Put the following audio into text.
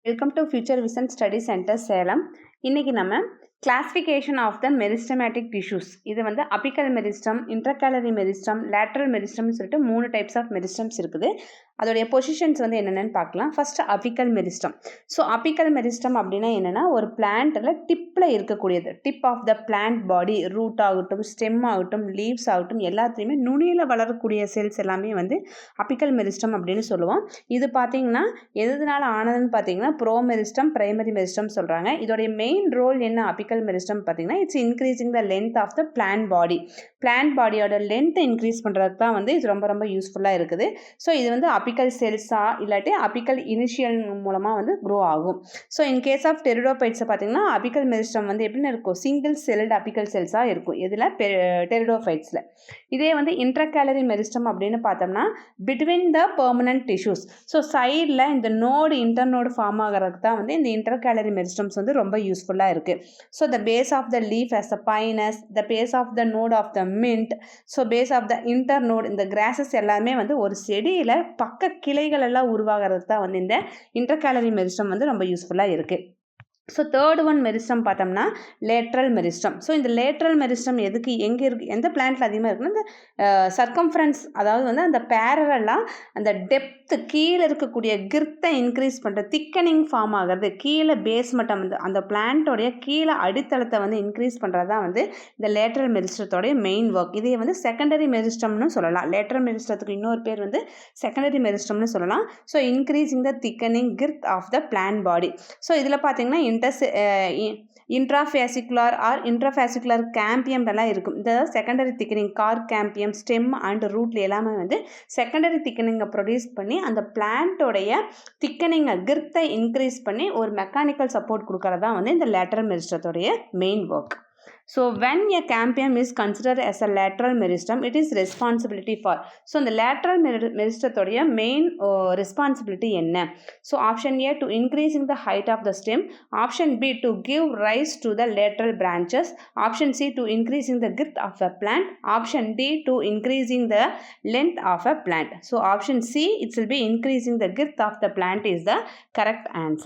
Welcome to future vision study centre Salem. இன்னைக்கு நம்ம classification of the meristematic tissues, இது வந்து apical meristem, intercalary meristem, lateral மெரிஸ்டம்னு சொல்லிட்டு 3 டைப்ஸ் ஆஃப் மெரிஸ்டம்ஸ் இருக்குது. அதோடைய பொசிஷன்ஸ் வந்து என்னென்னு பார்க்கலாம். First apical meristem. So apical meristem அப்படின்னா என்னென்னா, ஒரு பிளான்ட்டில் டிப்பில் இருக்கக்கூடியது, tip of the plant body, root ஆகட்டும், ஸ்டெம் ஆகட்டும், லீவ்ஸ் ஆகட்டும், எல்லாத்துலேயுமே நுனியில் வளரக்கூடிய செல்ஸ் எல்லாமே வந்து அபிக்கல் மெரிஸ்டம் அப்படின்னு சொல்லுவோம். இது பார்த்தீங்கன்னா எதுனால ஆனதுன்னு பார்த்தீங்கன்னா ப்ரோமெரிஸ்டம், பிரைமரி மெரிஸ்டம் சொல்கிறாங்க. இதோடைய மெயின் ரோல் என்ன அபிக்கல் மெரிஸ்டம் பார்த்தீங்கன்னா, it's increasing the length of the plant body. Plant பாடியோட லென்த்தை இன்க்ரீஸ் பண்ணுறதுக்கு தான் வந்து இது ரொம்ப ரொம்ப யூஸ்ஃபுல்லாக இருக்குது. ஸோ இது வந்து அபிக்கல் செல்ஸாக இல்லாட்டி அபிக்கல் இனிஷியல் மூலமாக வந்து க்ரோ ஆகும். ஸோ இன் கேஸ் ஆஃப் டெரிடோஃபைட்ஸை பார்த்தீங்கன்னா அபிக்கல் மெரிஸ்டம் வந்து எப்படின்னு இருக்கும், சிங்கிள் செல்டு அபிக்கல் செல்ஸாக இருக்கும். இதில் டெரிடோஃபைட்ஸில். இதே வந்து இன்ட்ரகேலரி மெரிஸ்டம் அப்படின்னு பார்த்தோம்னா between the permanent tissues. So சைடில் இந்த நோடு இன்டர்நோடு ஃபார்ம் ஆகிறதுக்கு தான் வந்து இந்த இன்ட்ரகேலரி மெரிஸ்டம்ஸ் வந்து ரொம்ப யூஸ்ஃபுல்லாக இருக்குது. So the base of the leaf as a pinus, the base of the node of the mint, so base of the internode, இந்த கிராசஸ் எல்லாமே வந்து ஒரு செடியில் பக்க கிளைகள் எல்லாம் உருவாகிறது தான் வந்து இந்த இன்ட்ரகேலரி மெரிஸ்டம் வந்து ரொம்ப யூஸ்ஃபுல்லாக இருக்குது. ஸோ தேர்ட் ஒன் மெரிஸ்டம் பார்த்தோம்னா லேட்ரல் மெரிஸ்டம். ஸோ இந்த லேட்ரல் மெரிஸ்டம் எதுக்கு எங்கே இருக்குது, எந்த பிளான்ட்டில் அதிகமாக இருக்குன்னா இந்த சர்க்கம்ஃபரன்ஸ், அதாவது வந்து அந்த பேரலாக அந்த டெப்த்து கீழே இருக்கக்கூடிய கிர்த்தை இன்க்ரீஸ் பண்ணுற, திக்கனிங் ஃபார்ம் ஆகிறது, கீழே பேஸ் மட்டம் அந்த பிளான்ட்டோடைய கீழே அடித்தளத்தை வந்து இன்க்ரீஸ் பண்ணுறது தான் வந்து இந்த லேட்ரல் மெரிஸ்டத்தோடைய மெயின் ஒர்க். இதே வந்து செகண்டரி மெரிஸ்டம்னு சொல்லலாம். லேட்ரல் மெரிஸ்டத்துக்கு இன்னொரு பேர் வந்து செகண்டரி மெரிஸ்டம்னு சொல்லலாம். So increasing the thickening girth of the plant body. So இதில் பார்த்தீங்கன்னா இன்ட்ராஃபேசிகுலர் ஆர் இன்ட்ராஃபேசிகுலர் கேம்பியம் எல்லாம் இருக்கும். இந்த secondary thickening cork cambium, stem and ரூட்ல எல்லாமே வந்து செகண்டரி திக்கனிங்கை ப்ரொடியூஸ் பண்ணி அந்த பிளான்ட்டோடைய திக்கனிங்கை கிர்த்தை இன்க்ரீஸ் பண்ணி ஒரு மெக்கானிக்கல் சப்போர்ட் கொடுக்கறது தான் வந்து இந்த லேட்ரல் மெரிஸ்டத்தோடைய main work. So when a cambium is considered as a lateral meristem, it is responsibility for. So the lateral meristatoria main responsibility enna. So option A to increasing the height of the stem, option B to give rise to the lateral branches, option C to increasing the girth of a plant, option D to increasing the length of a plant. So option C, it will be increasing the girth of the plant is the correct answer.